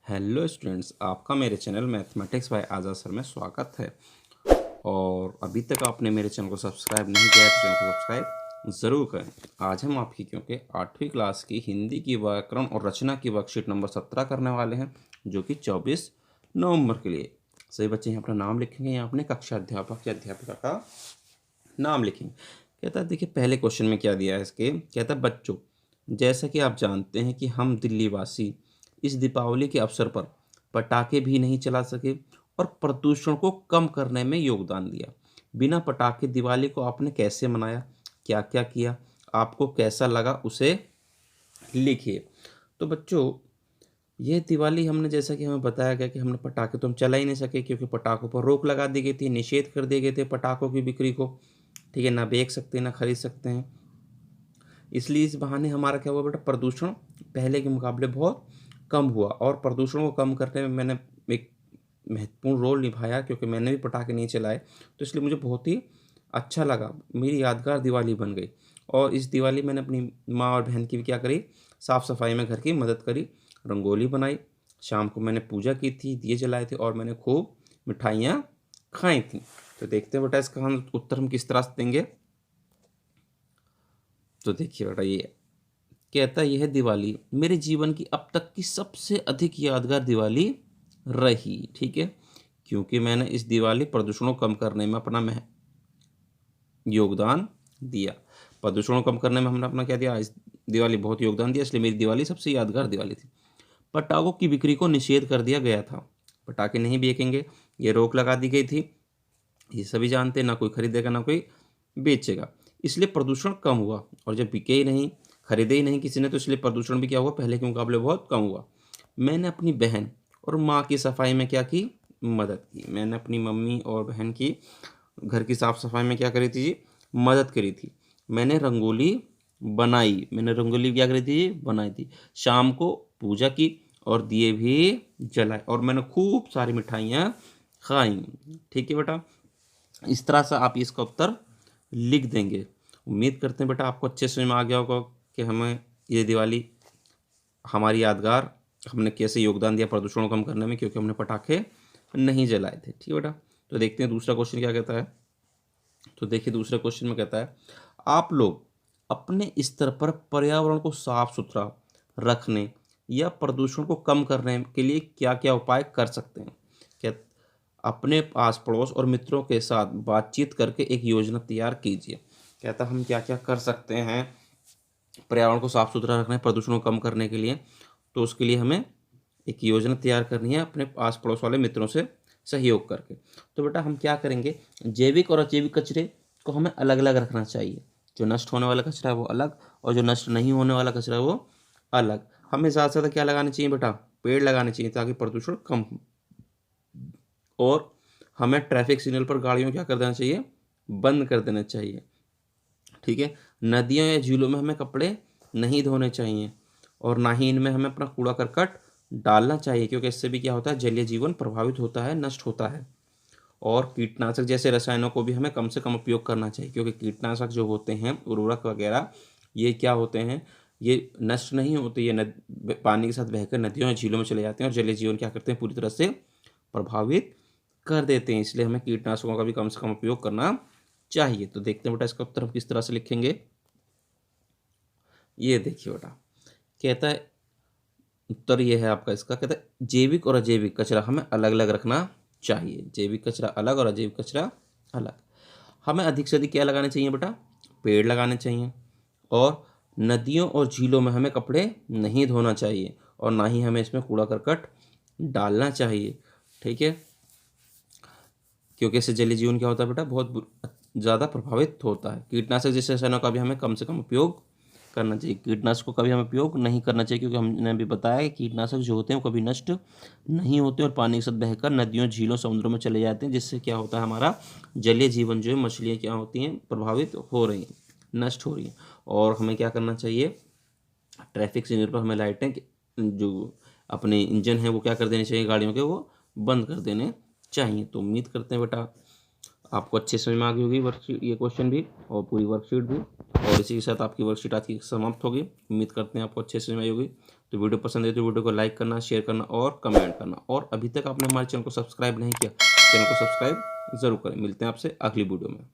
Hello students, आपका मेरे channel mathematics bye आज़ाद sir में स्वागत है। और अभी तक आपने मेरे चैनल को सब्सक्राइब नहीं किया है तो चैनल को सब्सक्राइब ज़रूर करें। आज हम आपकी क्योंकि 8वीं क्लास की हिंदी की व्याकरण और रचना की वर्कशीट नंबर 17 करने वाले हैं, जो कि 24 नवंबर के लिए। सभी बच्चे यहाँ अपना नाम लिखेंगे, यहाँ अपने कक्षा अध्यापक या अध्यापिका का नाम लिखेंगे। कहता है, देखिए पहले क्वेश्चन में क्या दिया है इसके। कहता है, बच्चों जैसा कि आप जानते हैं कि हम दिल्ली वासी इस दीपावली के अवसर पर पटाखे भी नहीं चला सके और प्रदूषण को कम करने में योगदान दिया। बिना पटाखे दिवाली को आपने कैसे मनाया, क्या क्या किया, आपको कैसा लगा, उसे लिखिए। तो बच्चों, ये दिवाली हमने, जैसा कि हमें बताया गया कि हमने पटाखे तो हम चला ही नहीं सके क्योंकि पटाखों पर रोक लगा दी गई थी, निषेध कर दिए गए थे पटाखों की बिक्री को। ठीक है, ना बेच सकते ना खरीद सकते हैं। इसलिए इस बहाने हमारा क्या हुआ बेटा, प्रदूषण पहले के मुकाबले बहुत कम हुआ। और प्रदूषण को कम करने में मैंने एक महत्वपूर्ण रोल निभाया क्योंकि मैंने भी पटाखे नहीं चलाए, तो इसलिए मुझे बहुत ही अच्छा लगा। मेरी यादगार दिवाली बन गई। और इस दिवाली मैंने अपनी माँ और बहन की भी क्या करी, साफ़ सफाई में घर की मदद करी, रंगोली बनाई, शाम को मैंने पूजा की थी, दिए जलाए थे और मैंने खूब मिठाइयाँ खाई थी। तो देखते हैं बेटा इसका हम उत्तर हम किस तरह से देंगे। तो देखिए बेटा, ये कहता है, यह दिवाली मेरे जीवन की अब तक की सबसे अधिक यादगार दिवाली रही। ठीक है, क्योंकि मैंने इस दिवाली प्रदूषण को कम करने में अपना योगदान दिया। प्रदूषण को कम करने में हमने अपना क्या दिया, इस दिवाली बहुत योगदान दिया, इसलिए मेरी दिवाली सबसे यादगार दिवाली थी। पटाखों की बिक्री को निषेध कर दिया गया था। पटाखे नहीं बेचेंगे, ये रोक लगा दी गई थी। ये सभी जानते हैं, ना कोई खरीदेगा ना कोई बेचेगा, इसलिए प्रदूषण कम हुआ। और जब बिके ही नहीं, खरीदे ही नहीं किसी ने, तो इसलिए प्रदूषण भी क्या हुआ, पहले के मुकाबले बहुत कम हुआ। मैंने अपनी बहन और माँ की सफाई में क्या की, मदद की। मैंने अपनी मम्मी और बहन की घर की साफ़ सफाई में क्या करी थी जी, मदद करी थी। मैंने रंगोली बनाई, मैंने रंगोली क्या करी थी जी, बनाई थी। शाम को पूजा की और दिए भी जलाए और मैंने खूब सारी मिठाइयाँ खाई। ठीक है बेटा, इस तरह से आप इसका उत्तर लिख देंगे। उम्मीद करते हैं बेटा आपको अच्छे से समझ में आ गया होगा कि हमें ये दिवाली हमारी यादगार, हमने कैसे योगदान दिया प्रदूषण को कम करने में, क्योंकि हमने पटाखे नहीं जलाए थे। ठीक है बेटा, तो देखते हैं दूसरा क्वेश्चन क्या कहता है। तो देखिए दूसरे क्वेश्चन में कहता है, आप लोग अपने स्तर पर पर्यावरण को साफ सुथरा रखने या प्रदूषण को कम करने के लिए क्या क्या उपाय कर सकते हैं। क्या, अपने आस पड़ोस और मित्रों के साथ बातचीत करके एक योजना तैयार कीजिए। कहता हम क्या क्या कर सकते हैं पर्यावरण को साफ सुथरा रखना है, प्रदूषण को कम करने के लिए। तो उसके लिए हमें एक योजना तैयार करनी है अपने आस पड़ोस वाले मित्रों से सहयोग करके। तो बेटा हम क्या करेंगे, जैविक और अजैविक कचरे को हमें अलग अलग रखना चाहिए। जो नष्ट होने वाला कचरा है वो अलग, और जो नष्ट नहीं होने वाला कचरा है वो अलग। हमें ज़्यादा से ज़्यादा क्या लगाने चाहिए बेटा, पेड़ लगाने चाहिए ताकि प्रदूषण कम हो। और हमें ट्रैफिक सिग्नल पर गाड़ियों क्या कर देना चाहिए, बंद कर देना चाहिए। ठीक है, नदियों या झीलों में हमें कपड़े नहीं धोने चाहिए और ना ही इनमें हमें अपना कूड़ा करकट डालना चाहिए, क्योंकि इससे भी क्या होता है, जलीय जीवन प्रभावित होता है, नष्ट होता है। और कीटनाशक जैसे रसायनों को भी हमें कम से कम उपयोग करना चाहिए, क्योंकि कीटनाशक जो होते हैं, उर्वरक वगैरह, ये क्या होते हैं, ये नष्ट नहीं होते, ये पानी के साथ बहकर नदियों या झीलों में चले जाते हैं और जलीय जीवन क्या करते हैं, पूरी तरह से प्रभावित कर देते हैं। इसलिए हमें कीटनाशकों का भी कम से कम उपयोग करना चाहिए। तो देखते हैं बेटा इसका उत्तर हम किस तरह से लिखेंगे। ये देखिए बेटा, कहता है उत्तर ये है आपका इसका। कहता है जैविक और अजैविक कचरा हमें अलग अलग रखना चाहिए। जैविक कचरा अलग और अजैविक कचरा अलग। हमें अधिक से अधिक क्या लगाने चाहिए बेटा, पेड़ लगाने चाहिए। और नदियों और झीलों में हमें कपड़े नहीं धोना चाहिए और ना ही हमें इसमें कूड़ा करकट डालना चाहिए। ठीक है, क्योंकि इससे जलीय जीवन क्या होता है बेटा, बहुत ज़्यादा प्रभावित होता है। कीटनाशक जैसे रसायनों का भी हमें कम से कम उपयोग करना चाहिए। कीटनाशकों का भी हमें उपयोग नहीं करना चाहिए, क्योंकि हमने भी बताया कि कीटनाशक जो होते हैं वो कभी नष्ट नहीं होते और पानी के साथ बहकर नदियों, झीलों, समुद्रों में चले जाते हैं, जिससे क्या होता है, हमारा जलीय जीवन जो है, मछलियाँ क्या होती हैं, प्रभावित हो रही हैं, नष्ट हो रही हैं। और हमें क्या करना चाहिए, ट्रैफिक सिग्नल पर हमें लाइटें जो अपने इंजन है वो क्या कर देने चाहिए, गाड़ियों के, वो बंद कर देने चाहिए। तो उम्मीद करते हैं बेटा आपको अच्छे समझ में आ गई होगी वर्कशीट, ये क्वेश्चन भी और पूरी वर्कशीट भी। और इसी के साथ आपकी वर्कशीट आज की समाप्त होगी। उम्मीद करते हैं आपको अच्छे से समझ में आई होगी। तो वीडियो पसंद है तो वीडियो को लाइक करना, शेयर करना और कमेंट करना। और अभी तक आपने हमारे चैनल को सब्सक्राइब नहीं किया, चैनल को सब्सक्राइब ज़रूर करें। मिलते हैं आपसे अगली वीडियो में।